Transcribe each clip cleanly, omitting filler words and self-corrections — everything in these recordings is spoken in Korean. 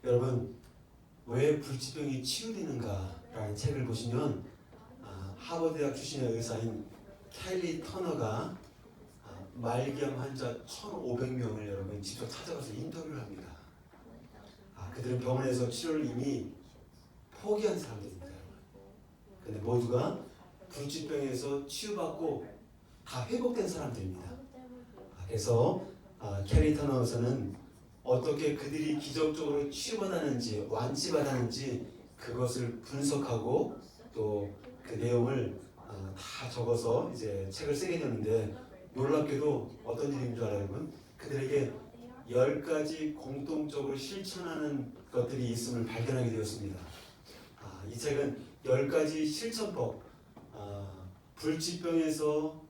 여러분, 왜 불치병이 치유되는가라는 책을 보시면 하버드대학 출신의 의사인 켈리 터너가 말기암 환자 1,500명을 여러분 직접 찾아가서 인터뷰를 합니다. 그들은 병원에서 치료를 이미 포기한 사람들입니다. 근데 모두가 불치병에서 치유받고 다 회복된 사람들입니다. 그래서 켈리 터너 의사는 어떻게 그들이 기적적으로 치유받았는지 완치받았는지 그것을 분석하고 또 그 내용을 다 적어서 이제 책을 쓰게 되는데, 놀랍게도 어떤 일인 줄 알아요, 여러분? 그들에게 10가지 공통적으로 실천하는 것들이 있음을 발견하게 되었습니다. 이 책은 10가지 실천법, 불치병에서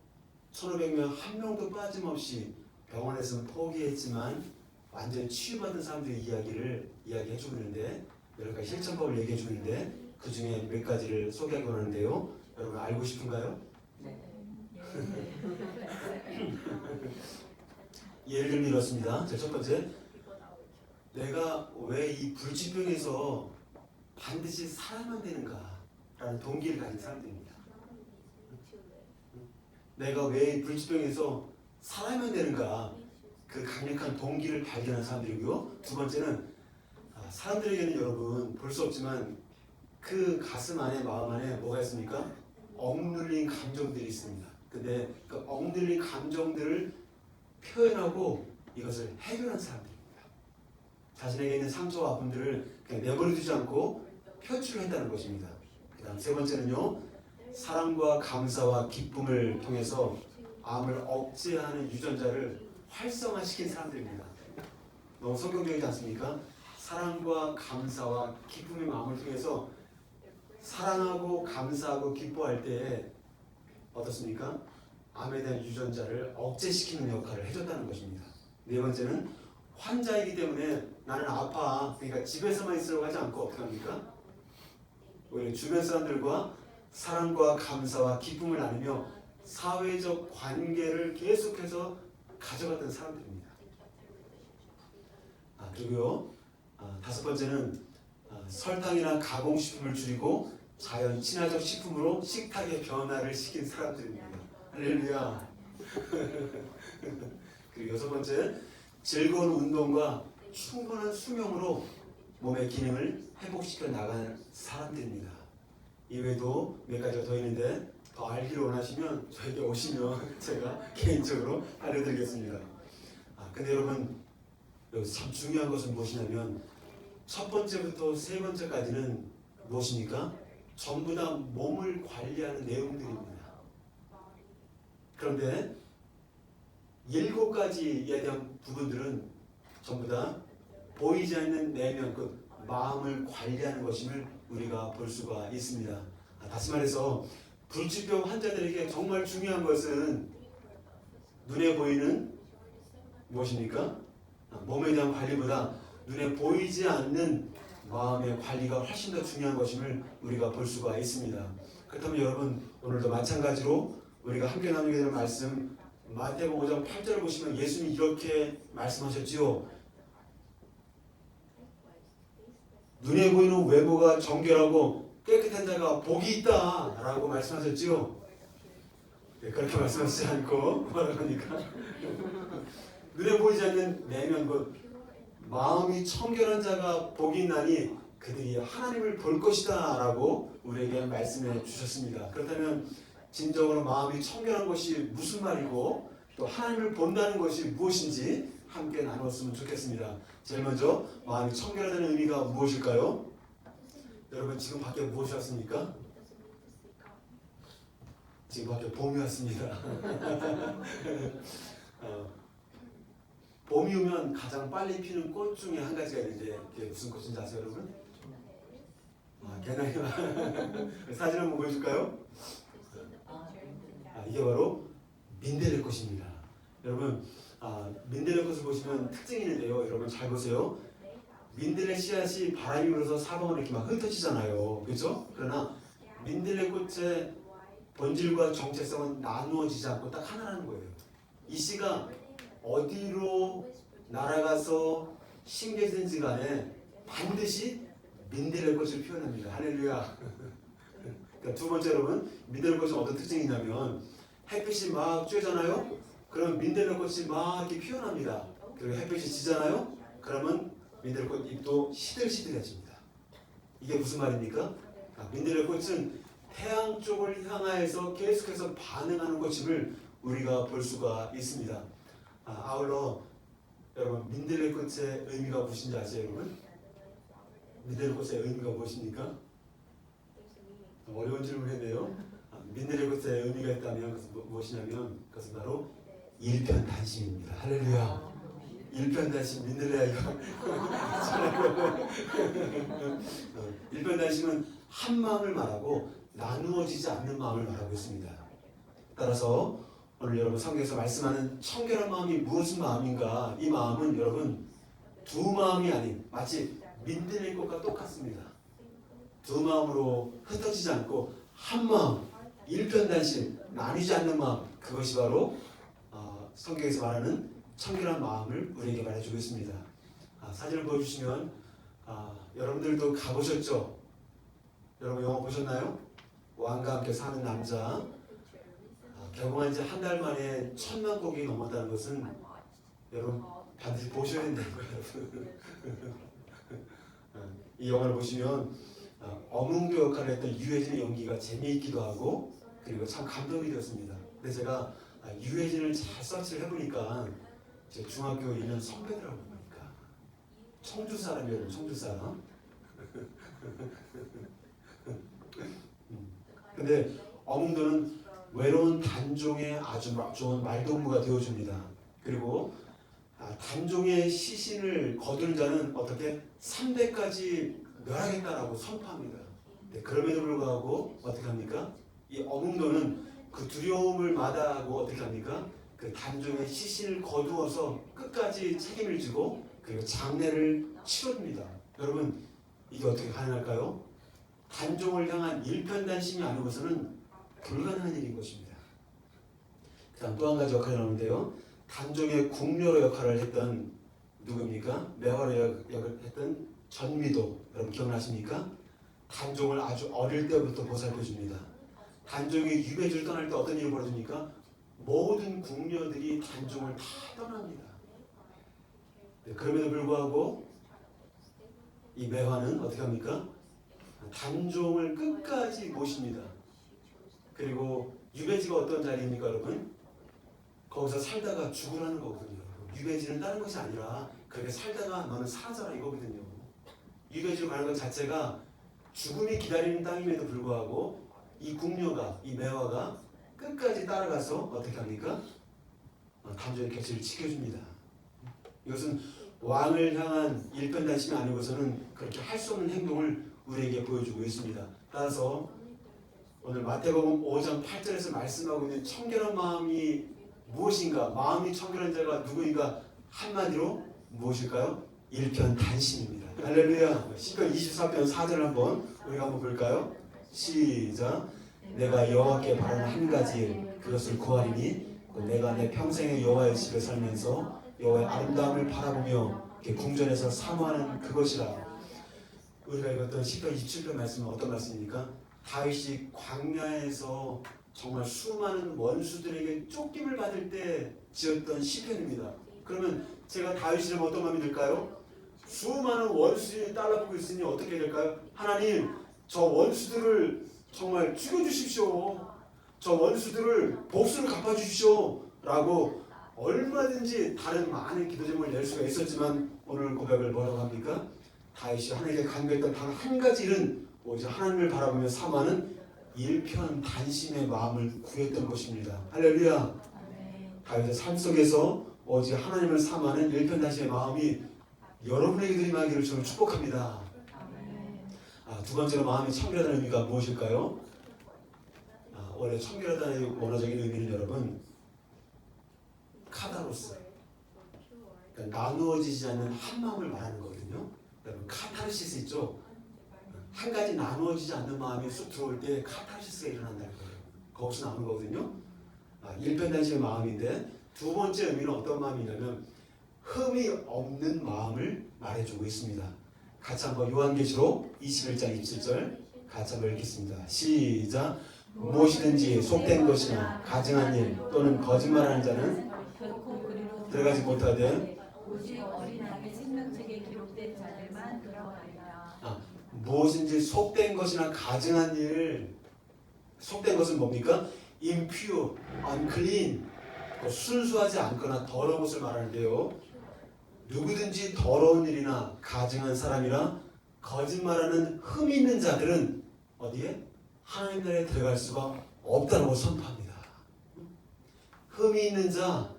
1,500명 한 명도 빠짐없이 병원에서는 포기했지만 완전 치유받은 사람들의 이야기를 이야기해주고 있는데, 10가지 실천법을 얘기해주고 있는데 그 중에 몇 가지를 소개하고 하는데요. 여러분 알고 싶은가요? 네. 예를 들면 이렇습니다. 첫 번째, 내가 왜 이 불치병에서 반드시 살아야만 되는가 라는 동기를 가진 사람들입니다. 내가 왜 이 불치병에서 살아야만 되는가, 그 강력한 동기를 발견한 사람들이고요. 두 번째는 사람들에게는 여러분 볼 수 없지만 그 가슴 안에 마음 안에 뭐가 있습니까? 억눌린 감정들이 있습니다. 근데 그 억눌린 감정들을 표현하고 이것을 해결한 사람들입니다. 자신에게 있는 상처와 아픔들을 그냥 내버려두지 않고 표출했다는 것입니다. 그 다음 세 번째는요, 사랑과 감사와 기쁨을 통해서 암을 억제하는 유전자를 활성화시킨 사람들입니다. 너무 성경적이지 않습니까? 사랑과 감사와 기쁨의 마음을 통해서 사랑하고 감사하고 기뻐할 때에 어떻습니까? 암에 대한 유전자를 억제시키는 역할을 해줬다는 것입니다. 네 번째는 환자이기 때문에 나는 아파, 그러니까 집에서만 있으려고 하지 않고 어떻게 합니까? 오히려 주변 사람들과 사랑과 감사와 기쁨을 나누며 사회적 관계를 계속해서 가져갔던 사람들입니다. 그리고요, 다섯 번째는 설탕이나 가공식품을 줄이고 자연 친화적 식품으로 식탁의 변화를 시킨 사람들입니다. 할렐루야. 그리고 여섯 번째, 즐거운 운동과 충분한 수면으로 몸의 기능을 회복시켜 나가는 사람들입니다. 이외에도 몇 가지가 더 있는데 더 알기를 원하시면 저에게 오시면 제가 개인적으로 알려드리겠습니다. 근데 여러분, 여기서 참 중요한 것은 무엇이냐면 첫 번째부터 세 번째까지는 무엇입니까? 전부 다 몸을 관리하는 내용들입니다. 그런데 7가지에 대한 부분들은 전부 다 보이지 않는 내면, 그 마음을 관리하는 것임을 우리가 볼 수가 있습니다. 다시 말해서 불치병 환자들에게 정말 중요한 것은 눈에 보이는 무엇입니까? 몸에 대한 관리보다 눈에 보이지 않는 마음의 관리가 훨씬 더 중요한 것임을 우리가 볼 수가 있습니다. 그렇다면 여러분, 오늘도 마찬가지로 우리가 함께 나누게 될 말씀, 마태복음 5장 8절을 보시면 예수님이 이렇게 말씀하셨지요. 눈에 보이는 외모가 정결하고 깨끗한 자가 복이 있다 라고 말씀하셨지요. 네, 그렇게 말씀하시지 않고 뭐라고 하니까 눈에 보이지 않는 내면, 그 마음이 청결한 자가 복이 있나니 그들이 하나님을 볼 것이다 라고 우리에게 말씀해 주셨습니다. 그렇다면 진정으로 마음이 청결한 것이 무슨 말이고 또 하나님을 본다는 것이 무엇인지 함께 나눴으면 좋겠습니다. 제일 먼저 마음이 청결하다는 의미가 무엇일까요? 여러분, 지금 밖에 무엇이 왔습니까? 지금 밖에 봄이 왔습니다. 봄이 오면 가장 빨리 피는 꽃 중에 한 가지가 있는데 그게 무슨 꽃인지 아세요, 여러분? 개나리. 사진 한번 보여줄까요? 이게 바로 민들레 꽃입니다. 여러분, 민들레 꽃을 보시면 특징이 있는데요. 여러분 잘 보세요. 민들레 씨앗이 바람이 불어서 사방으로 이렇게 막 흩어지잖아요. 그렇죠? 그러나 민들레 꽃의 본질과 정체성은 나누어지지 않고 딱 하나라는 거예요. 이 씨가 어디로 날아가서 심겨지든지 간에 반드시 민들레 꽃을 피워냅니다. 할렐루야. 그러니까 두 번째 여러분, 민들레 꽃은 어떤 특징이냐면 햇빛이 막 쬐잖아요. 그럼 민들레 꽃이 막 이렇게 피어납니다. 그리고 햇빛이 지잖아요. 그러면 민들레 꽃 잎도 시들시들해집니다. 이게 무슨 말입니까? 민들레 꽃은 태양 쪽을 향하여서 계속해서 반응하는 것임을 우리가 볼 수가 있습니다. 아울러 여러분 민들레 꽃의 의미가 무엇인지 아세요, 여러분? 민들레 꽃의 의미가 무엇입니까? 어려운 질문이네요. 민들레 꽃의 의미가 있다면 그것은 무엇이냐면 그것은 바로 일편단심입니다. 할렐루야. 일편단심 민들레야 이거. 일편단심은 한 마음을 말하고 나누어지지 않는 마음을 말하고 있습니다. 따라서 오늘 여러분 성경에서 말씀하는 청결한 마음이 무슨 마음인가? 이 마음은 여러분 두 마음이 아닌 마치 민들레 꽃과 똑같습니다. 두 마음으로 흩어지지 않고 한 마음, 일편단심, 나뉘지 않는 마음, 그것이 바로 성경에서 말하는 청결한 마음을 우리에게 말해주고 있습니다. 사진을 보여주시면 여러분들도 가보셨죠? 여러분 영화 보셨나요? 왕과 함께 사는 남자. 개봉한 지 한 달 만에 1000만 곡이 넘었다는 것은 여러분 반드시 보셔야 된다는 거예요. 이 영화를 보시면 어문교 역할을 했던 유해진의 연기가 재미있기도 하고 그리고 참 감동이 되었습니다. 근데 제가 유해진을 잘 서치를 해보니까 제 중학교 2년 선배더라고요. 보니까 청주 사람이에요. 청주 사람. 근데 어문도는 외로운 단종의 아주 좋은 말동무가 되어줍니다. 그리고 단종의 시신을 거두는 자는 어떻게 3대까지 멸하겠다라고 선포합니다. 네, 그럼에도 불구하고 어떻게 합니까? 이 어문도는 그 두려움을 마다하고 어떻게 합니까? 그 단종의 시신을 거두어서 끝까지 책임을 지고 그리고 장례를 치러줍니다. 여러분 이게 어떻게 가능할까요? 단종을 향한 일편단심이 아니고서는 불가능한 일인 것입니다. 그다음 또 한 가지 역할이 나오는데요. 단종의 궁녀로 역할을 했던 누구입니까? 매화로 역을 했던 전미도 여러분 기억나십니까? 단종을 아주 어릴 때부터 보살펴줍니다. 단종이 유배지를 떠날 때 어떤 일이 벌어집니까? 모든 궁녀들이 단종을 다 떠납니다. 네, 그럼에도 불구하고 이 매화는 어떻게 합니까? 단종을 끝까지 모십니다. 그리고 유배지가 어떤 자리입니까 여러분? 거기서 살다가 죽으라는 거거든요. 유배지는 다른 것이 아니라 그렇게 살다가 너는 사라져라 이거거든요. 유배지로 가는 것 자체가 죽음이 기다리는 땅임에도 불구하고 이 궁녀가, 이 매화가 끝까지 따라가서 어떻게 합니까? 단종의 객실을 지켜줍니다. 이것은 왕을 향한 일편단심이 아니고서는 그렇게 할 수 없는 행동을 우리에게 보여주고 있습니다. 따라서 오늘 마태복음 5장 8절에서 말씀하고 있는 청결한 마음이 무엇인가? 마음이 청결한 자가 누구인가? 한마디로 무엇일까요? 일편단심입니다. 할렐루야. 시편 24편 4절 한번 우리가 한번 볼까요? 시작. 내가 여호와께 바라는 한 가지 일 그것을 구하리니 내가 내 평생의 여호와의 집에 살면서 여호와의 아름다움을 바라보며 궁전에서 사모하는 그것이라. 우리가 읽었던 시편 27편 말씀은 어떤 말씀입니까? 다윗이 광야에서 정말 수많은 원수들에게 쫓김을 받을 때 지었던 시편입니다. 그러면 제가 다윗이라면 어떤 마음이 들까요? 수많은 원수들이 달라붙고 있으니 어떻게 될까요? 하나님, 저 원수들을 정말 죽여주십시오. 저 원수들을 복수를 갚아주십시오. 라고 얼마든지 다른 많은 기도 제목을 낼 수가 있었지만 오늘 고백을 뭐라고 합니까? 다윗이 하나님께 간구했던 단 한 가지 일은 오직 하나님을 바라보며 사모하는 일편단심의 마음을 구했던 것입니다. 할렐루야. 다윗의 삶 속에서 오직 하나님을 사모하는 일편단심의 마음이 여러분에게도 임하기를 저는 축복합니다. 두 번째로 마음이 청결하다는 의미가 무엇일까요? 원래 청결하다는 원어적인 의미는 여러분 카다로스, 그러니까 나누어지지 않는 한 마음을 말하는 거거든요. 여러분 카타르시스 있죠? 한 가지 나누어지지 않는 마음이 쑥 들어올 때 카타르시스가 일어난다는 거예요. 거기서 나오는 거거든요. 일편단심의 마음인데 두 번째 의미는 어떤 마음이냐면 흠이 없는 마음을 말해주고 있습니다. 같이 한번 요한계시록 21장 27절 같이 한번 읽겠습니다. 시작. 무엇이든지 속된 것이나 가증한 일 또는 거짓말하는 자는 들어가지 못하되 오직 어린 양의 생명책에 기록된 자들만 들어가리라. 무엇인지 속된 것이나 가증한 일, 속된 것은 뭡니까? impure, unclean, 순수하지 않거나 더러운 것을 말하는데요. 누구든지 더러운 일이나 가증한 사람이나 거짓말하는 흠 있는 자들은 어디에? 하나님 나라에 들어갈 수가 없다고 선포합니다. 흠이 있는 자,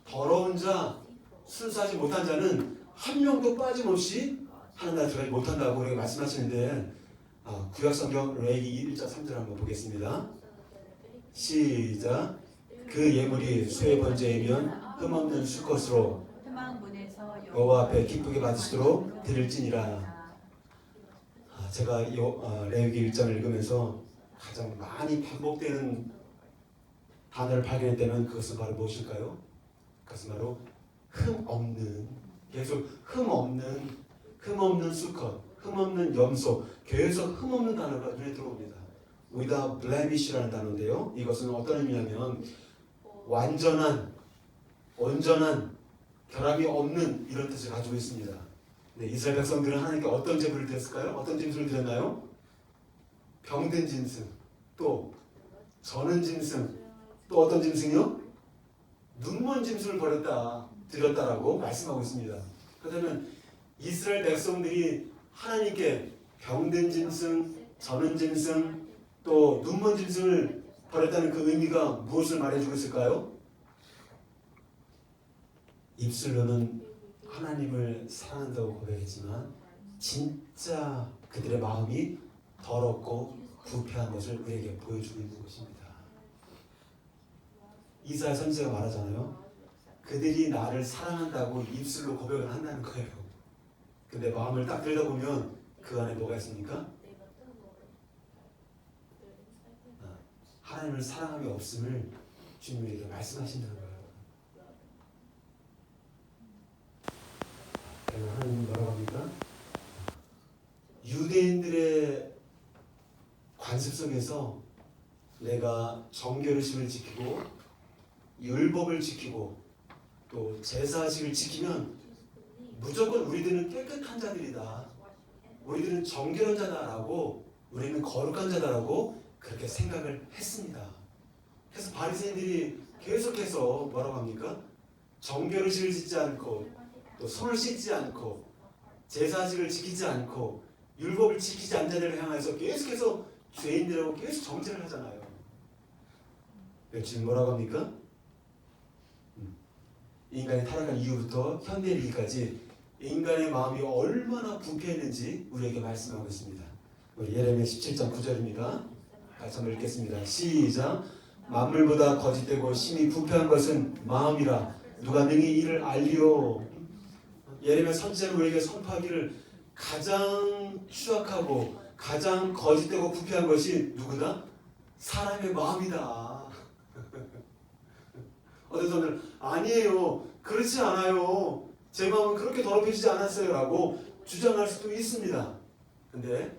더러운 자, 순수하지 못한 자는 한 명도 빠짐없이 하나님 나라에 들어가지 못한다고 우리가 말씀하시는데, 구약성경 레위기 1장 3절 한번 보겠습니다. 시작. 그 예물이 소의 번제이면 흠없는 수컷으로 여호와 앞에 기쁘게 받으시도록 드릴지니라. 제가 레위기 1장을 읽으면서 가장 많이 반복되는 단어를 발견했다면 그것은 바로 무엇일까요? 그것은 바로 흠없는, 계속 흠없는 수컷, 흠없는 염소, 계속 흠없는 단어가 눈에 들어옵니다. without blemish라는 단어인데요. 이것은 어떤 의미냐면 온전한, 결함이 없는 이런 뜻을 가지고 있습니다. 네, 이스라엘 백성들은 하나님께 어떤 제물을 드렸을까요? 어떤 짐승을 드렸나요? 병든 짐승, 또 저는 짐승, 또 어떤 짐승이요? 눈먼 짐승을 드렸다라고 말씀하고 있습니다. 그렇다면 이스라엘 백성들이 하나님께 병든 짐승, 저는 짐승, 또 눈먼 짐승을 버렸다는 그 의미가 무엇을 말해주고 있을까요? 입술로는 하나님을 사랑한다고 고백했지만 진짜 그들의 마음이 더럽고 부패한 것을 우리에게 보여주고 있는 것입니다. 이사야 선지자가 말하잖아요. 그들이 나를 사랑한다고 입술로 고백을 한다는 거예요. 근데 마음을 딱 들여다보면 그 안에 뭐가 있습니까? 하나님을 사랑함이 없음을 주님에게 말씀하신다는 거예요. 하나님 뭐라고 합니까? 유대인들의 관습 속에서 내가 정결의식을 지키고 율법을 지키고 또 제사식을 지키면 무조건 우리들은 깨끗한 자들이다, 우리들은 정결한 자다라고, 우리는 거룩한 자다라고 그렇게 생각을 했습니다. 그래서 바리새인들이 계속해서 뭐라고 합니까? 정결의식을 짓지 않고 또 손을 씻지 않고 제사식을 지키지 않고 율법을 지키지 않는 자들을 향해서 계속해서 죄인들하고 계속 정죄를 하잖아요. 지금 뭐라고 합니까? 인간이 타락한 이후부터 현대에 이르기까지 인간의 마음이 얼마나 부패했는지 우리에게 말씀하고 있습니다. 우리 예레미야 17장 9절입니다. 같이 한번 읽겠습니다. 시작. 만물보다 거짓되고 심히 부패한 것은 마음이라 누가 능히 이를 알리오. 예레미야 선지자는 우리에게 선포하기를 가장 추악하고 가장 거짓되고 부패한 것이 누구다? 사람의 마음이다. 어떤 사람들은 아니에요, 그렇지 않아요, 제 마음은 그렇게 더럽혀지지 않았어요 라고 주장할 수도 있습니다. 근데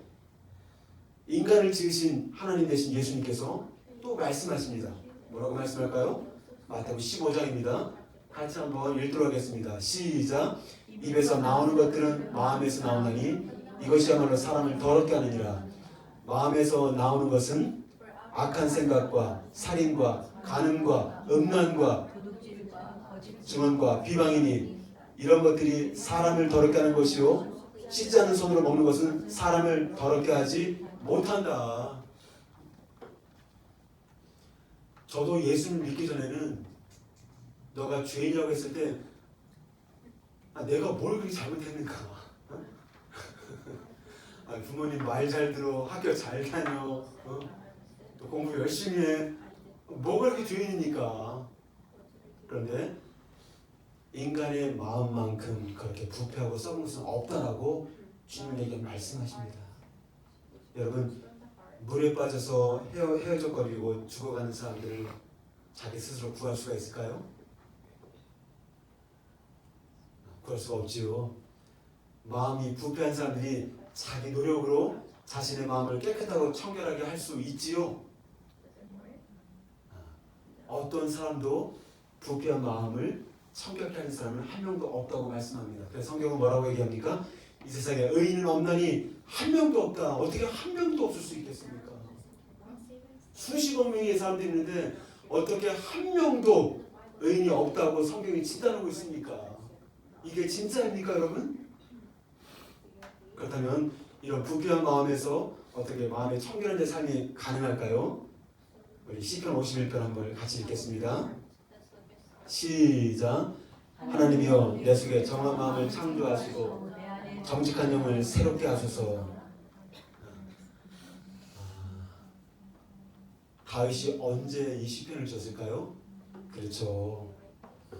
인간을 지으신 하나님 되신 예수님께서 또 말씀하십니다. 뭐라고 말씀할까요? 마태복음 15장입니다. 같이 한번 읽도록 하겠습니다. 시작. 입에서 나오는 것들은 마음에서 나오나니 이것이야말로 사람을 더럽게 하느니라. 마음에서 나오는 것은 악한 생각과 살인과 간음과 음란과 증언과 비방이니 이런 것들이 사람을 더럽게 하는 것이요 씻지 않은 손으로 먹는 것은 사람을 더럽게 하지 못한다. 저도 예수를 믿기 전에는 너가 죄인이라고 했을 때 내가 뭘 그렇게 잘못했는가? 부모님 말 잘 들어, 학교 잘 다녀, 또 공부 열심히 해, 뭐가 그렇게 죄인이니까. 그런데 인간의 마음만큼 그렇게 부패하고 썩은 것은 없다라고 주님에게 말씀하십니다. 여러분, 물에 빠져서 헤어져거리고 죽어가는 사람들을 자기 스스로 구할 수가 있을까요? 구할 수가 없지요. 마음이 부패한 사람들이 자기 노력으로 자신의 마음을 깨끗하고 청결하게 할 수 있지요. 어떤 사람도 부패한 마음을 청결케 하는 사람은 한 명도 없다고 말씀합니다. 그래서 성경은 뭐라고 얘기합니까? 이 세상에 의인은 없나니 한 명도 없다. 어떻게 한 명도 없을 수 있겠습니까? 수십억 명의 사람들이 있는데 어떻게 한 명도 의인이 없다고 성경이 진단하고 있습니까? 이게 진짜입니까, 여러분? 그렇다면 이런 부패한 마음에서 어떻게 마음의 청결한 삶이 가능할까요? 우리 시편 51편 한번 같이 읽겠습니다. 시작. 하나님이여 내 속에 정한 마음을 창조하시고 정직한 영을 새롭게 하소서. 다윗이 언제 이 시편을 쳤을까요? 그렇죠.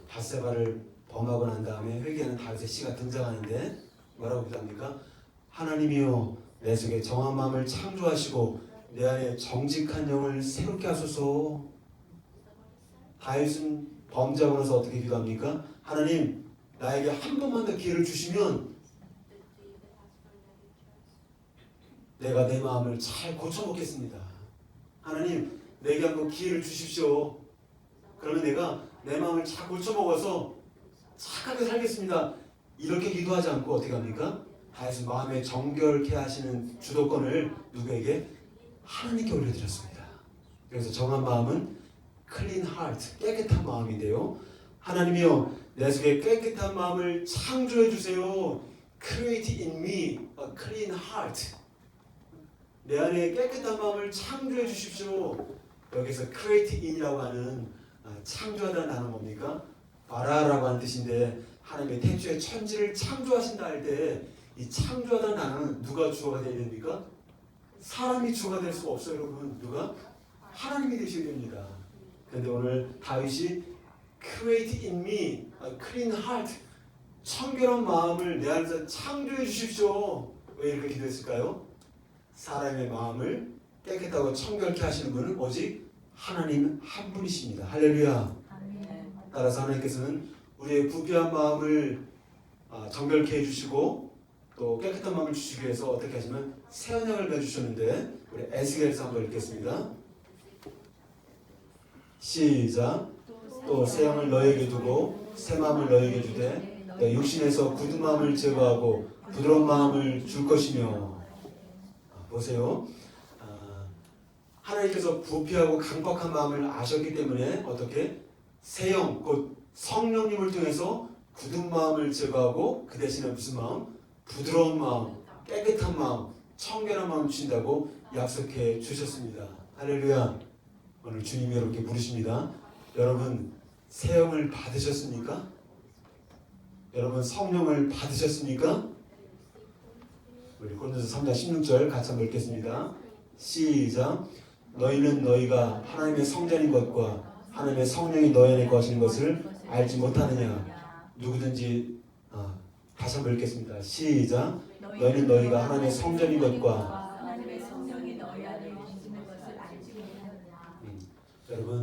밧세바를 범하고 난 다음에 회개하는 다윗의 시가 등장하는데 뭐라고 기도합니까? 하나님이여 내 속에 정한 마음을 창조하시고 내 안에 정직한 영을 새롭게 하소서. 다윗은 범죄하고 나서 어떻게 기도합니까? 하나님 나에게 한 번만 더 기회를 주시면 내가 내 마음을 잘 고쳐먹겠습니다. 하나님 내게 한번 기회를 주십시오. 그러면 내가 내 마음을 잘 고쳐먹어서 착하게 살겠습니다. 이렇게 기도하지 않고 어떻게 합니까? 다윗은 마음에 정결케 하시는 주도권을 누구에게? 하나님께 올려드렸습니다. 그래서 정한 마음은 clean heart, 깨끗한 마음인데요. 하나님이여 내 속에 깨끗한 마음을 창조해 주세요. Create in me a clean heart. 내 안에 깨끗한 마음을 창조해 주십시오. 여기서 create in이라고 하는 창조하다는 단어는 뭡니까? 바라라고 하는 뜻인데 하나님의 태초에 천지를 창조하신다 할 때 이 창조하다는 단어는 누가 주어가 되어야 됩니까? 사람이 주어가 될 수가 없어요, 여러분. 누가? 하나님이 되셔야 됩니다. 그런데 오늘 다윗이 create in me a clean heart, 청결한 마음을 내 안에서 창조해 주십시오. 왜 이렇게 기도했을까요? 사람의 마음을 깨끗하고 청결케 하시는 분은 오직 하나님 한 분이십니다. 할렐루야. 따라서 하나님께서는 우리의 부패한 마음을 정결케 해주시고 또 깨끗한 마음을 주시기 위해서 어떻게 하시면 새 언약을 맺으셨는데 우리 에스겔서 한번 읽겠습니다. 시작. 또 새 영을 너에게 두고 새 마음을 너에게 주되 내 육신에서 굳은 마음을 제거하고 부드러운 마음을 줄 것이며. 보세요. 하나님께서 부패하고 강박한 마음을 아셨기 때문에 어떻게 새 영, 곧 성령님을 통해서 굳은 마음을 제거하고 그 대신에 무슨 마음? 부드러운 마음, 깨끗한 마음, 청결한 마음 주신다고 약속해 주셨습니다. 할렐루야. 오늘 주님이 여러분께 부르십니다. 여러분 새 영을 받으셨습니까? 여러분 성령을 받으셨습니까? 우리 고린도서 3장 16절 같이 한번 읽겠습니다. 시작. 너희는 너희가 하나님의 성전인 것과 하나님의 성령이 너희 안에 거하시는 것을 알지 못하느냐. 누구든지 다시 한번 읽겠습니다. 시작. 너희는 너희가 하나님의 성전인 것과 하나님의 성령이 너희 안에 계시는 것을 알지 못하느냐.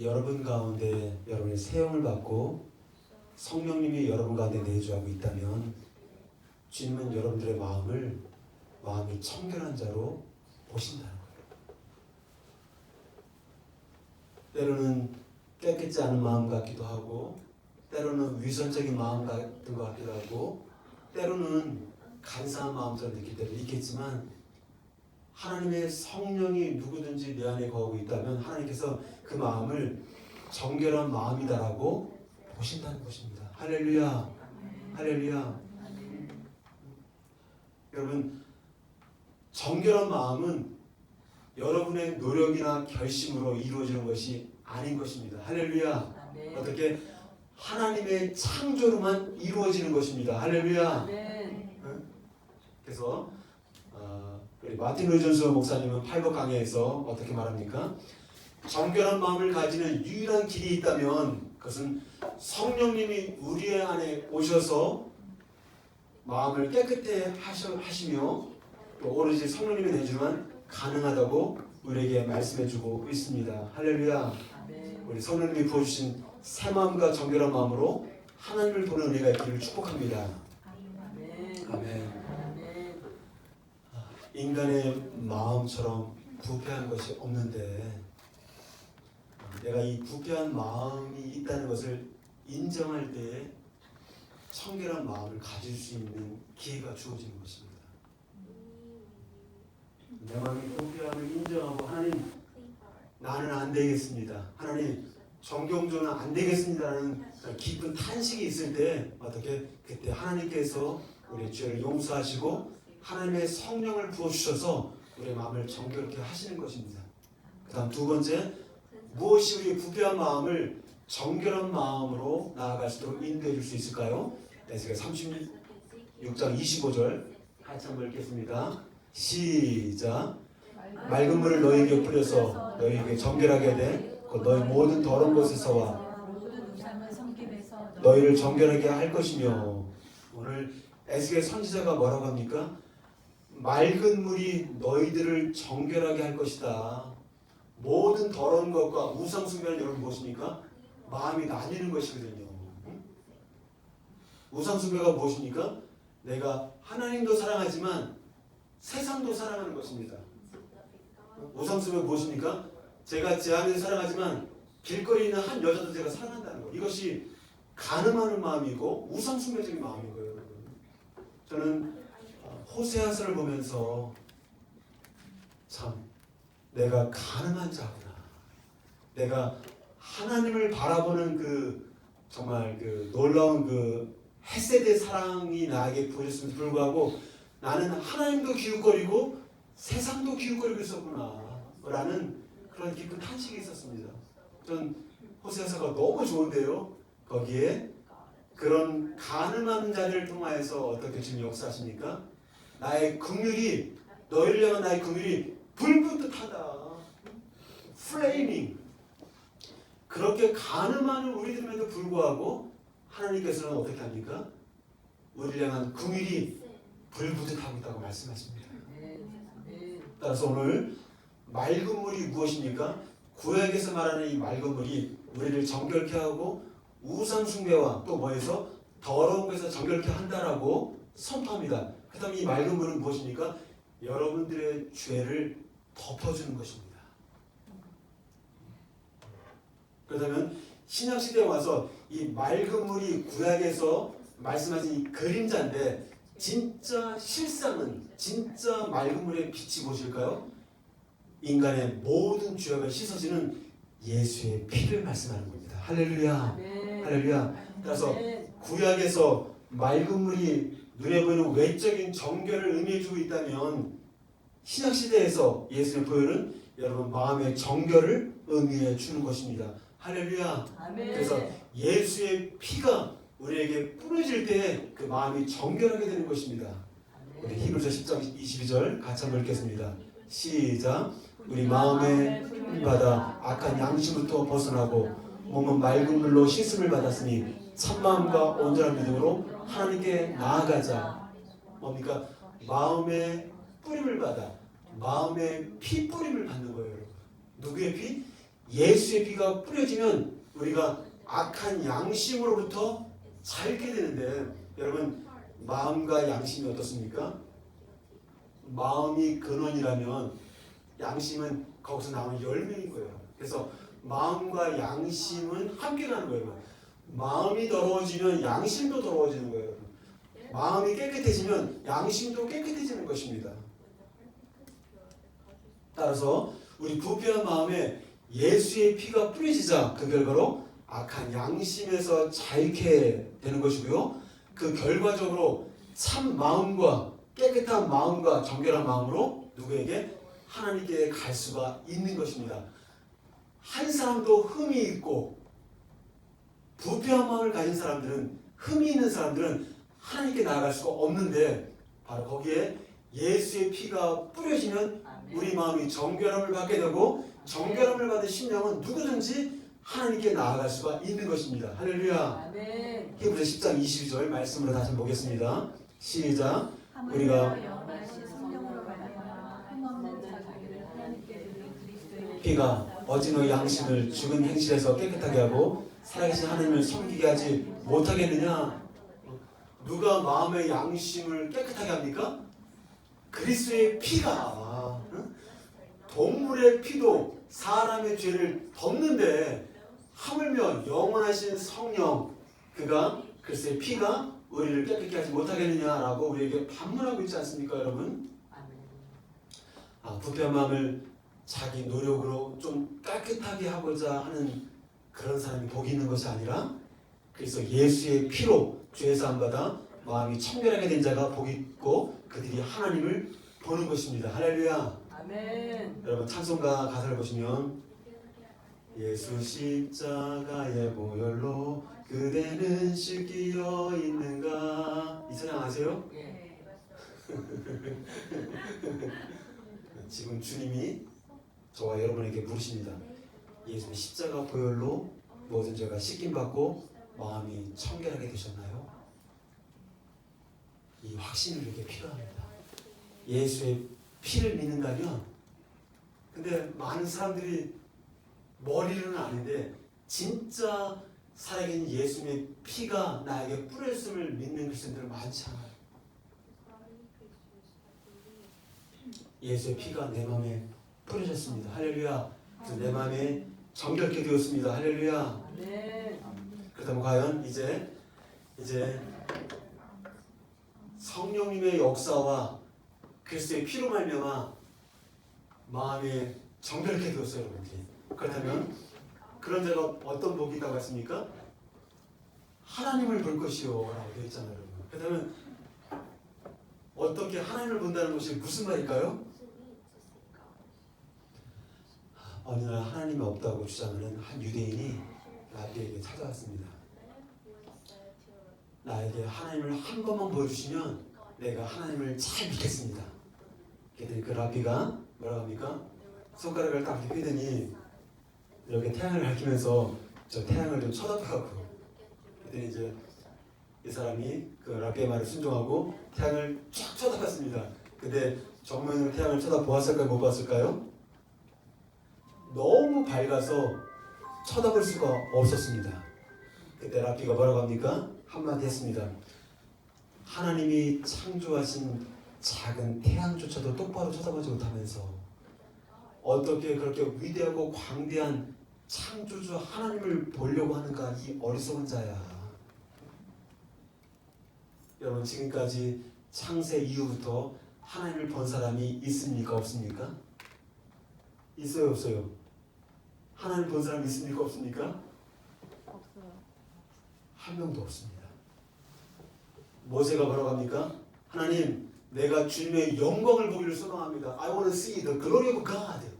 여러분 가운데 여러분의 새 영을 받고 성령님이 여러분 가운데 내주하고 있다면 주님은 여러분들의 마음이 청결한 자로 보신다는 거예요. 때로는 깨끗지 않은 마음 같기도 하고 때로는 위선적인 마음 같은 것 같기도 하고 때로는 간사한 마음처럼 느낄 때도 있겠지만 하나님의 성령이 누구든지 내 안에 거하고 있다면 하나님께서 그 마음을 정결한 마음이다라고 보신다는 것입니다. 할렐루야. 할렐루야. 여러분 정결한 마음은 여러분의 노력이나 결심으로 이루어지는 것이 아닌 것입니다. 할렐루야. 어떻게 하나님의 창조로만 이루어지는 것입니다. 할렐루야. 그래서 우리 마틴 로이존스 목사님은 8번 강해에서 어떻게 말합니까? 정결한 마음을 가지는 유일한 길이 있다면 그것은 성령님이 우리 안에 오셔서 마음을 깨끗해 하시며 또 오로지 성령님이 내주만 가능하다고 우리에게 말씀해주고 있습니다. 할렐루야. 우리 성령님이 부어주신 새 마음과 정결한 마음으로 하나님을 보는 은혜가 있기를 축복합니다. 아멘. 아멘. 인간의 마음처럼 부패한 것이 없는데 내가 이 부패한 마음이 있다는 것을 인정할 때에 청결한 마음을 가질 수 있는 기회가 주어지는 것입니다. 내 마음이 부패함을 인정하고 하나님 나는 안 되겠습니다. 하나님 정경조는 안 되겠습니다라는 깊은 탄식이 있을 때 어떻게 그때 하나님께서 우리의 죄를 용서하시고 하나님의 성령을 부어주셔서 우리의 마음을 정결케 하시는 것입니다. 그 다음 두 번째, 무엇이 우리의 부패한 마음을 정결한 마음으로 나아갈 수 있도록 인도해 줄 수 있을까요? 에스겔 36장 25절 같이 한번 읽겠습니다. 시작. 맑은 물을 너희에게 뿌려서 너희에게 정결하게 하되 곧 너희 모든 더러운 곳에서와 너희를 정결하게 할 것이며. 오늘 에스겔 선지자가 뭐라고 합니까? 맑은 물이 너희들을 정결하게 할 것이다. 모든 더러운 것과 우상 숭배는 여러분 무엇입니까? 마음이 나뉘는 것이거든요. 우상 숭배가 무엇입니까? 내가 하나님도 사랑하지만 세상도 사랑하는 것입니다. 우상 숭배 무엇입니까? 제가 제 아내를 사랑하지만 길거리에 있는 한 여자도 제가 사랑한다는 것. 이것이 간음하는 마음이고 우상 숭배적인 마음인 거예요. 여러분. 저는 호세아서를 보면서 참 내가 가늠한 자구나. 내가 하나님을 바라보는 그 정말 그 놀라운 그 헤세드의 사랑이 나에게 부어졌음에도 불구하고 나는 하나님도 기웃거리고 세상도 기웃거리고 있었구나 라는 그런 깊은 탄식이 있었습니다. 전 호세아서가 너무 좋은데요. 거기에 그런 가늠하는 자들을 통하여서 어떻게 지금 역사하십니까? 나의 긍휼이 너희를 향한 나의 긍휼이 불붙듯하다. 플레이밍. 그렇게 가늠하는 우리들에도 불구하고 하나님께서는 어떻게 합니까? 우리를 향한 긍휼이 불붙듯하고 있다고 말씀하십니다. 따라서 오늘 맑은 물이 무엇입니까? 구약에서 말하는 이 맑은 물이 우리를 정결케 하고 우상 숭배와 또 뭐에서 더러운 것에서 정결케 한다라고 선포합니다. 그 다음에 이 맑은 물은 무엇입니까? 여러분들의 죄를 덮어주는 것입니다. 그렇다면 신약시대에 와서 이 맑은 물이 구약에서 말씀하신 이 그림자인데 진짜 실상은 진짜 맑은 물의 빛이 무엇일까요? 인간의 모든 죄가 씻어지는 예수의 피를 말씀하는 겁니다. 할렐루야. 할렐루야. 따라서 구약에서 맑은 물이 눈에 보이는 외적인 정결을 의미해주고 있다면 신약시대에서 예수의 보혈은 여러분 마음의 정결을 의미해 주는 것입니다. 할렐루야. 그래서 예수의 피가 우리에게 뿌려질 때 그 마음이 정결하게 되는 것입니다. 우리 히브리서 10장 22절 같이 한번 읽겠습니다. 시작. 우리 마음에 받아 악한 양심부터 벗어나고 몸은 맑은 물로 씻음을 받았으니 참마음과 온전한 믿음으로 하나님께 나아가자. 뭡니까? 마음의 뿌림을 받아 마음의 피 뿌림을 받는 거예요. 여러분. 누구의 피? 예수의 피가 뿌려지면 우리가 악한 양심으로부터 자유케 되는데 여러분 마음과 양심이 어떻습니까? 마음이 근원이라면 양심은 거기서 나오는 열매인 거예요. 그래서 마음과 양심은 함께 가는 거예요. 마음이 더러워지면 양심도 더러워지는 거예요. 마음이 깨끗해지면 양심도 깨끗해지는 것입니다. 따라서 우리 부패한 마음에 예수의 피가 뿌려지자 그 결과로 악한 양심에서 자유케 되는 것이고요. 그 결과적으로 참 마음과 깨끗한 마음과 정결한 마음으로 누구에게? 하나님께 갈 수가 있는 것입니다. 한 사람도 흠이 있고 부패한 마음을 가진 사람들은 흠이 있는 사람들은 하나님께 나아갈 수가 없는데 바로 거기에 예수의 피가 뿌려지면 우리 마음이 정결함을 받게 되고 정결함을 받은 심령은 누구든지 하나님께 나아갈 수가 있는 것입니다. 할렐루야. 히브리서 10장 22절 말씀으로 다시 한번 보겠습니다. 시작. 우리가 피가 어찌 너희 양심을 죽은 행실에서 깨끗하게 하고 살아계신 하나님을 섬기게 하지 못하겠느냐? 누가 마음의 양심을 깨끗하게 합니까? 그리스도의 피가, 응? 동물의 피도 사람의 죄를 덮는데 하물며 영원하신 성령, 그가 그리스도의 피가 우리를 깨끗게 하지 못하겠느냐라고 우리에게 반문하고 있지 않습니까, 여러분? 부패한 마음을 자기 노력으로 좀 깨끗하게 하고자 하는 그런 사람이 복이 있는 것이 아니라, 그래서 예수의 피로 죄 사함 받아 마음이 청결하게 된 자가 복이 있고 그들이 하나님을 보는 것입니다. 할렐루야. 아멘. 여러분 찬송가 가사를 보시면 예수 십자가의 보혈로 그대는 씻기어 있는가, 이 찬양 아세요? 예. 지금 주님이 저와 여러분에게 물으십니다. 예수의 십자가 보혈로 모든 죄가 씻김받고 마음이 청결하게 되셨나요? 이 확신이 우리에게 필요합니다. 예수의 피를 믿는다면, 근데 많은 사람들이 머리로는 아닌데 진짜 살아계신 예수님의 피가 나에게 뿌렸음을 믿는 그리스도인들은 많지 않아요. 예수의 피가 내 마음에 뿌려졌습니다. 할렐루야. 그래서 내 마음에 정결케 되었습니다. 할렐루야. 아멘. 그렇다면 과연 이제 성령님의 역사와 그리스도의 피로 말미암아 마음에 정결케 되었어요, 여러분들. 그렇다면 그런 자가 어떤 복이 있다고 했습니까? 하나님을 볼 것이요 라고 되어 있잖아요, 여러분. 그렇다면 어떻게 하나님을 본다는 것이 무슨 말일까요? 어느 날 하나님이 없다고 주장하는 한 유대인이 라비에게 찾아왔습니다. 나에게 하나님을 한 번만 보여주시면 내가 하나님을 잘 믿겠습니다. 그랬더니 그 라비가 뭐라고 합니까? 손가락을 딱 이렇게 펴더니 이렇게 태양을 가리키면서 저 태양을 좀 쳐다보라고. 그랬더니 이제 이 사람이 그 라비의 말을 순종하고 태양을 쫙 쳐다봤습니다. 근데 정면으로 태양을 쳐다보았을까요? 못 봤을까요? 너무 밝아서 쳐다볼 수가 없었습니다. 그때 라비가 뭐라고 합니까? 한마디 했습니다. 하나님이 창조하신 작은 태양조차도 똑바로 쳐다보지 못하면서 어떻게 그렇게 위대하고 광대한 창조주 하나님을 보려고 하는가, 이 어리석은 자야. 여러분, 지금까지 창세 이후부터 하나님을 본 사람이 있습니까? 없습니까? 있어요? 없어요? 하나님을 본 사람이 있습니까? 없습니까? 없어요. 한 명도 없습니다. 모세가 뭐라고 합니까? 하나님, 내가 주님의 영광을 보기를 소망합니다. I want to see the glory of God.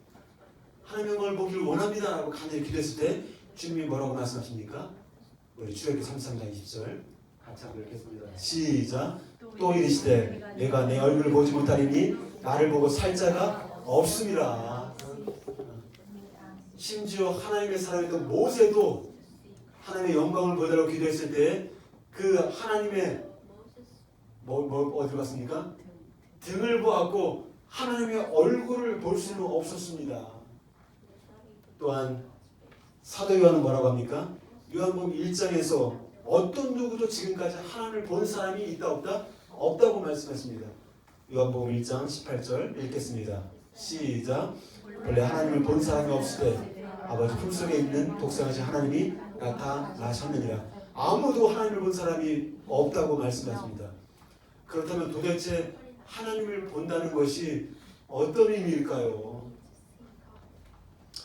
하나님의 영광을 보기를 원합니다 라고 간절히 기도했을 때 주님이 뭐라고 말씀하십니까? 우리 출애굽기 33장 20절 같이 한번 읽겠습니다. 시작. 또 이르시되 내가 내 얼굴을 보지 못하리니 나를 보고 살 자가 없음이라. 심지어 하나님의 사람이던 모세도 하나님의 영광을 보달라고 기도했을 때 그 하나님의 어디로 갔습니까? 등을 보았고 하나님의 얼굴을 볼 수는 없었습니다. 또한 사도 요한은 뭐라고 합니까? 요한복음 1장에서 어떤 누구도 지금까지 하나님을 본 사람이 있다 없다? 없다고 말씀했습니다. 요한복음 1장 18절 읽겠습니다. 시작. 원래 하나님을 본 사람이 없을 때 아버지 품속에 있는 독생하신 하나님이 나타나셨느니라. 아무도 하나님을 본 사람이 없다고 말씀하십니다. 그렇다면 도대체 하나님을 본다는 것이 어떤 의미일까요?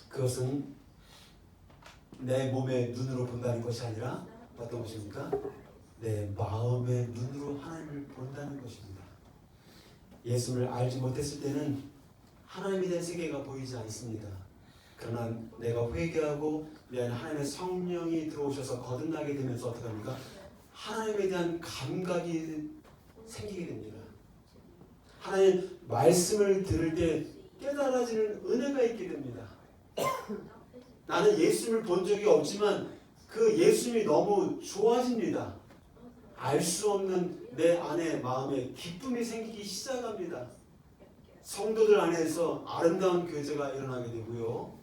그것은 내 몸의 눈으로 본다는 것이 아니라 어떤 것입니까? 내 마음의 눈으로 하나님을 본다는 것입니다. 예수를 알지 못했을 때는 하나님에 대한 세계가 보이지 않습니다. 그러나 내가 회개하고 내 안에 하나님의 성령이 들어오셔서 거듭나게 되면서 어떻게 합니까? 하나님에 대한 감각이 생기게 됩니다. 하나님 말씀을 들을 때 깨달아지는 은혜가 있게 됩니다. 나는 예수님을 본 적이 없지만 그 예수님이 너무 좋아집니다. 알 수 없는 내 안에 마음에 기쁨이 생기기 시작합니다. 성도들 안에서 아름다운 교제가 일어나게 되고요.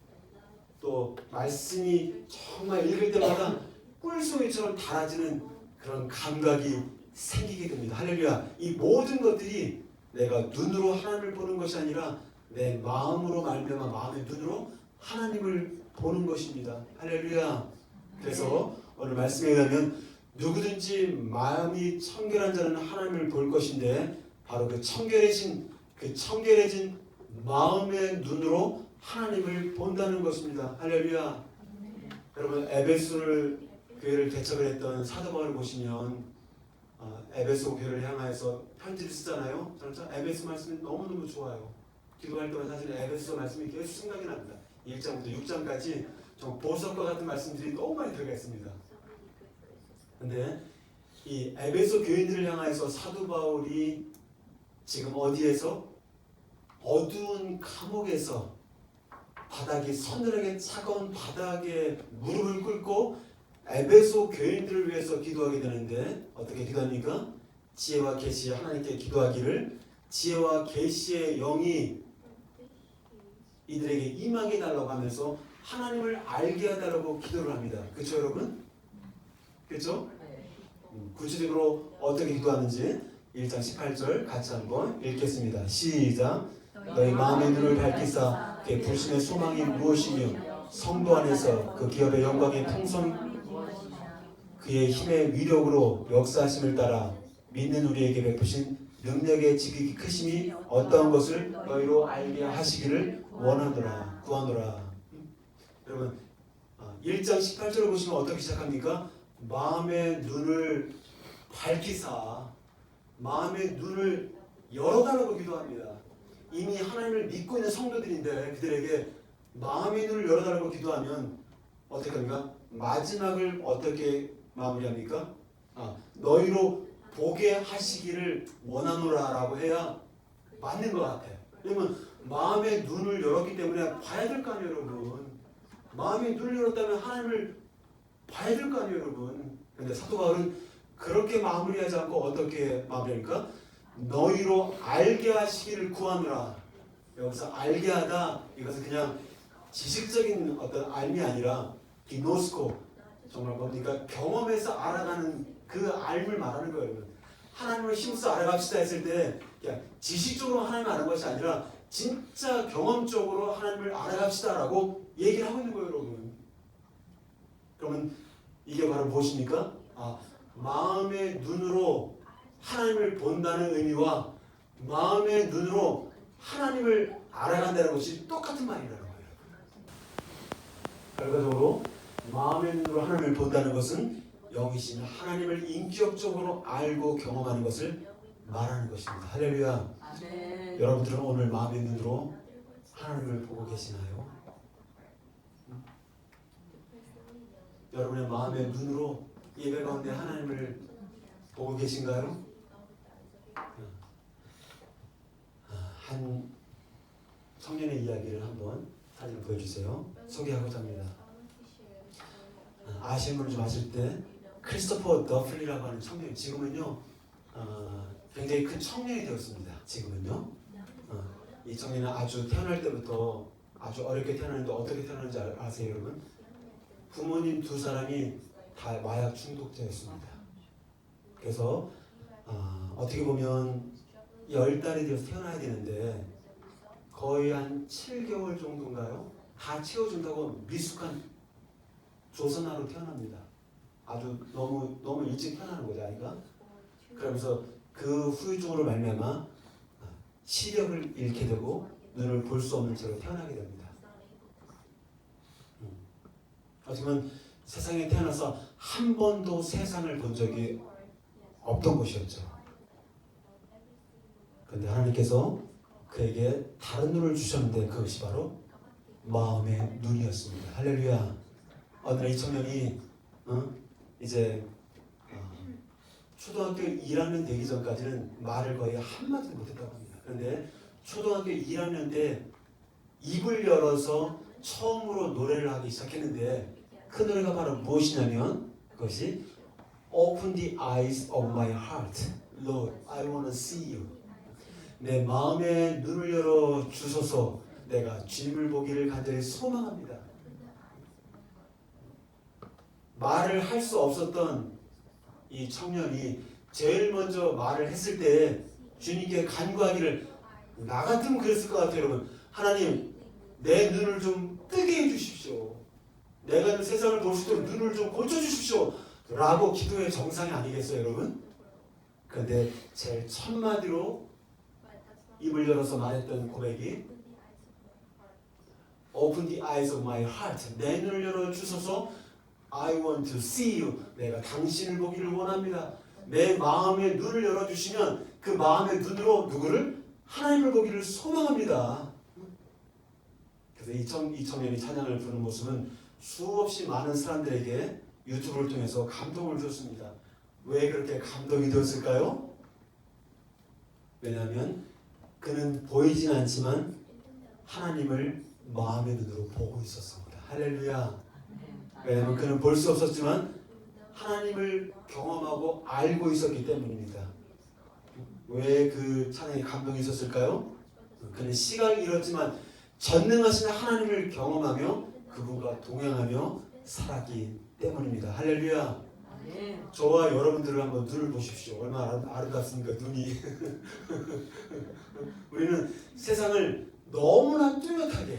또 말씀이 정말 읽을 때마다 꿀송이처럼 달아지는 그런 감각이 생기게 됩니다. 할렐루야. 이 모든 것들이 내가 눈으로 하나님을 보는 것이 아니라 내 마음으로 말미암아 마음의 눈으로 하나님을 보는 것입니다. 할렐루야. 그래서 오늘 말씀에 의하면 누구든지 마음이 청결한 자는 하나님을 볼 것인데 바로 그 청결해진 마음의 눈으로 하나님을 본다는 것입니다. 할렐루야. 여러분 에베소를 교회를 개척을 했던 사도 바울을 보시면 에베소 교회를 향하여서 편지를 쓰잖아요. 저는 에베소 말씀이 너무너무 좋아요. 기도할 때마다 사실 에베소 말씀이 계속 생각이 납니다. 1장부터 6장까지 좀 보석과 같은 말씀들이 너무 많이 들어가 있습니다. 근데 이 에베소 교인들을 향하여서 사도 바울이 지금 어디에서 어두운 감옥에서 바닥이 서늘하게 차가운 바닥에 무릎을 꿇고 에베소 교인들을 위해서 기도하게 되는데 어떻게 기도합니까? 지혜와 계시에 하나님께 기도하기를 지혜와 계시의 영이 이들에게 임하게 달라고 하면서 하나님을 알게 해달라고 기도를 합니다. 그렇죠 여러분? 그렇죠? 구체적으로 어떻게 기도하는지 1장 18절 같이 한번 읽겠습니다. 시작. 너희 마음의 눈을 밝히사 그의 부르심의 소망이 무엇이며 성도 안에서 그 기업의 영광의 풍성 그의 힘의 위력으로 역사하심을 따라 믿는 우리에게 베푸신 능력의 지극히 크심이 어떠한 것을 너희로 알게 하시기를 원하노라 구하노라. 여러분 1장 18절을 보시면 어떻게 시작합니까? 마음의 눈을 밝히사 마음의 눈을 열어달라고 기도합니다. 이미 하나님을 믿고 있는 성도들인데 그들에게 마음의 눈을 열어달라고 기도하면 어떻게 합니까? 마지막을 어떻게 마무리합니까? 너희로 보게 하시기를 원하노라 라고 해야 맞는 것 같아요. 왜냐면 마음의 눈을 열었기 때문에 봐야 될 거 아니에요 여러분. 마음의 눈을 열었다면 하나님을 봐야 될 거 아니에요 여러분. 그런데 사도 바울은 그렇게 마무리하지 않고 어떻게 마무리합니까? 너희로 알게 하시기를 구하노라. 여기서 알게 하다 이것은 그냥 지식적인 어떤 알미 아니라 기노스코 정말 뭡니까? 경험에서 알아가는 그 알을 말하는 거예요. 하나님을 힘써 알아갑시다 했을 때 그냥 지식적으로 하나님을 아는 것이 아니라 진짜 경험적으로 하나님을 알아갑시다라고 얘기를 하고 있는 거예요 여러분. 그러면 이게 바로 무엇입니까? 마음의 눈으로 하나님을 본다는 의미와 마음의 눈으로 하나님을 알아간다는 것이 똑같은 말이라는 거예요. 결과적으로 마음의 눈으로 하나님을 본다는 것은 영이신 하나님을 인격적으로 알고 경험하는 것을 말하는 것입니다. 할렐루야. 아멘. 여러분들은 오늘 마음의 눈으로 하나님을 보고 계시나요? 여러분의 마음의 눈으로 예배 가운데 하나님을 보고 계신가요? 한 청년의 이야기를 한번 사진 보여주세요. 소개하고자 합니다. 아시는 분은 좀 아실 때 크리스토퍼 더플리라고 하는 청년, 지금은요 굉장히 큰 청년이 되었습니다. 지금은요 이 청년은 아주 태어날 때부터 아주 어렵게 태어났는데 어떻게 태어났는지 아세요 여러분? 부모님 두 사람이 다 마약 중독자였습니다. 그래서 어떻게 보면 10달이 되어서 태어나야 되는데 거의 한 7개월 정도인가요? 다 채워준다고 미숙한 조선아로 태어납니다. 아주 너무 일찍 태어나는 거죠 아이가. 그러면서 그 후유증으로 말미암아 시력을 잃게 되고 눈을 볼 수 없는 채로 태어나게 됩니다. 하지만 세상에 태어나서 한 번도 세상을 본 적이 없던 것이었죠. 그런데 하나님께서 그에게 다른 눈을 주셨는데 그것이 바로 마음의 눈이었습니다. 할렐루야. 어느 날 이 청년이 이제 초등학교 1학년 되기 전까지는 말을 거의 한마디도 못했다고 합니다. 그런데 초등학교 1학년 때 입을 열어서 처음으로 노래를 하기 시작했는데 그 노래가 바로 무엇이냐면 그것이 Open the eyes of my heart, Lord, I want to see you. 내 마음의 눈을 열어 주소서. 내가 주님을 보기를 간절히 소망합니다. 말을 할 수 없었던 이 청년이 제일 먼저 말을 했을 때 주님께 간구하기를, 나 같으면 그랬을 것 같아요. 여러분, 하나님 내 눈을 좀 뜨게 해주십시오. 내가 세상을 볼 수 있도록 눈을 좀 고쳐주십시오 라고 기도의 정상이 아니겠어요 여러분? 그런데 제일 첫 마디로 입을 열어서 말했던 고백이 Open the eyes of my heart. 내 눈을 열어주소서. I want to see you. 내가 당신을 보기를 원합니다. 내 마음의 눈을 열어주시면 그 마음의 눈으로 누구를? 하나님을 보기를 소망합니다. 그래서 이 청년이 찬양을 부르는 모습은 수없이 많은 사람들에게 유튜브를 통해서 감동을 줬습니다. 왜 그렇게 감동이 되었을까요? 왜냐하면 그는 보이진 않지만 하나님을 마음의 눈으로 보고 있었습니다. 할렐루야. 왜냐하면 그는 볼 수 없었지만 하나님을 경험하고 알고 있었기 때문입니다. 왜 그 찬양에 감동이 있었을까요? 그는 시각을 잃었지만 전능하신 하나님을 경험하며 그분과 동행하며 살았기 때문입니다. 할렐루야. 저와 여러분들을 한번 눈을 보십시오. 얼마나 아름답습니까 눈이. 우리는 세상을 너무나 뚜렷하게,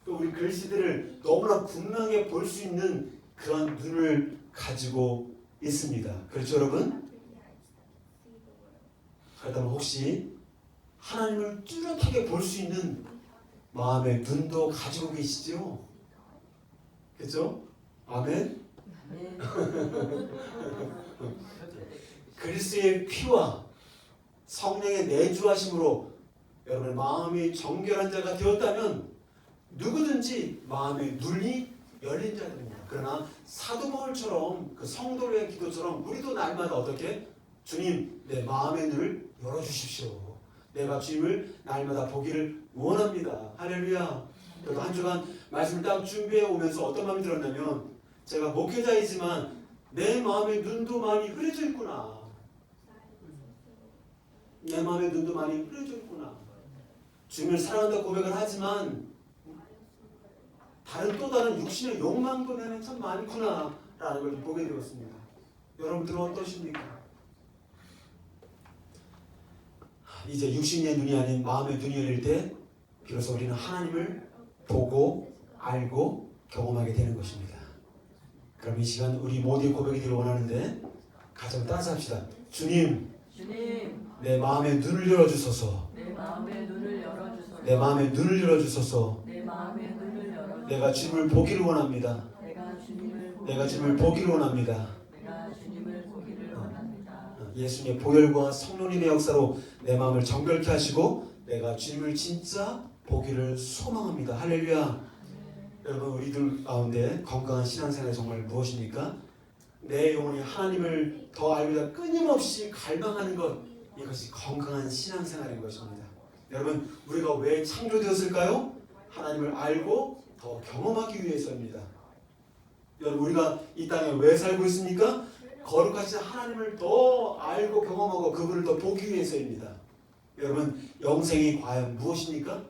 또 우리 글씨들을 너무나 분명하게 볼 수 있는 그런 눈을 가지고 있습니다. 그렇죠 여러분? 그렇다면 혹시 하나님을 뚜렷하게 볼 수 있는 마음의 눈도 가지고 계시죠? 그렇죠? 아멘? 그리스도의 피와 성령의 내주하심으로 여러분의 마음이 정결한 자가 되었다면 누구든지 마음의 눈이 열린 자들입니다. 그러나 사도 바울처럼 그 성도의 기도처럼 우리도 날마다 어떻게? 주님 내 마음의 눈을 열어주십시오. 내가 주님을 날마다 보기를 원합니다. 할렐루야. 그래도 한 주간 말씀을 딱 준비해 오면서 어떤 마음이 들었냐면 제가 목회자이지만 내 마음의 눈도 많이 흐려져 있구나. 내 마음의 눈도 많이 흐려져 있구나. 주님을 사랑한다 고백을 하지만 또 다른 육신의 욕망도 내는 참 많구나 라는 걸 보게 되었습니다. 여러분들은 어떠십니까? 이제 육신의 눈이 아닌 마음의 눈이 열릴 때 비로소 우리는 하나님을 보고 알고 경험하게 되는 것입니다. 그럼 이 시간 우리 모두의 고백이 되길 원하는데 가정 따라서 합시다. 주님, 내 마음의 눈을 열어주소서. 내 마음의 눈을 열어주소서. 내 마음의 눈을 열어주소서. 내 마음의 눈을 열어주소서. 내가 주님을 보기를 원합니다. 내가 주님을 보기를 원합니다. 내가 주님을 보기를 원합니다. 예수님의 보혈과 성령님의 역사로 내 마음을 정결케 하시고 내가 주님을 진짜 보기를 소망합니다. 할렐루야. 여러분 우리들 가운데 건강한 신앙생활이 정말 무엇입니까? 내 영혼이 하나님을 더 알고자 끊임없이 갈망하는 것, 이것이 건강한 신앙생활인 것입니다. 여러분 우리가 왜 창조되었을까요? 하나님을 알고 더 경험하기 위해서입니다. 여러분 우리가 이 땅에 왜 살고 있습니까? 거룩하신 하나님을 더 알고 경험하고 그분을 더 보기 위해서입니다. 여러분 영생이 과연 무엇입니까?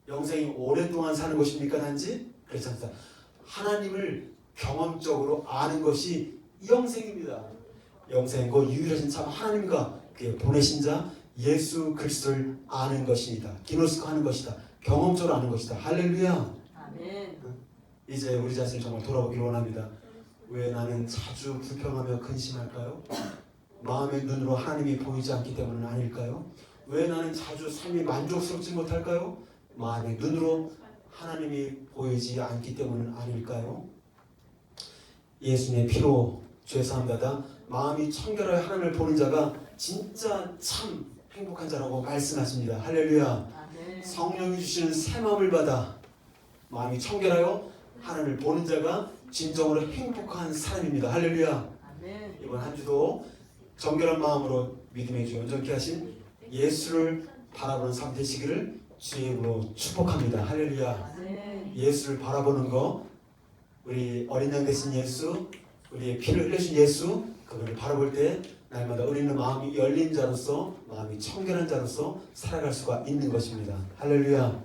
영생이 오랫동안 사는 것입니까? 단지? 그렇지 않습니다. 하나님을 경험적으로 아는 것이 영생입니다. 영생고 유일하신 참 하나님과 그의 보내신 자 예수 그리스도를 아는 것입니다. 기노스코 하는 것이다. 경험적으로 아는 것이다. 할렐루야. 아멘. 이제 우리 자신을 정말 돌아보기를 원합니다. 왜 나는 자주 불평하며 근심할까요? 마음의 눈으로 하나님이 보이지 않기 때문은 아닐까요? 왜 나는 자주 삶이 만족스럽지 못할까요? 마음의 눈으로 하나님이 보이지 않기 때문은 아닐까요? 예수님의 피로 죄사함 받아 마음이 청결하여 하나님을 보는 자가 진짜 참 행복한 자라고 말씀하십니다. 할렐루야. 아멘. 성령이 주시는 새 마음을 받아 마음이 청결하여 하나님을 보는 자가 진정으로 행복한 사람입니다. 할렐루야. 아멘. 이번 한 주도 정결한 마음으로 믿음의 주 온전케 하신 예수를 바라보는 삶 되시기를 주의 이름으로 축복합니다. 할렐루야. 아멘. 예수를 바라보는 거, 우리 어린 양 되신 예수, 우리의 피를 흘리신 예수, 그분을 바라볼 때 날마다 우리는 마음이 열린 자로서, 마음이 청결한 자로서 살아갈 수가 있는 것입니다. 할렐루야.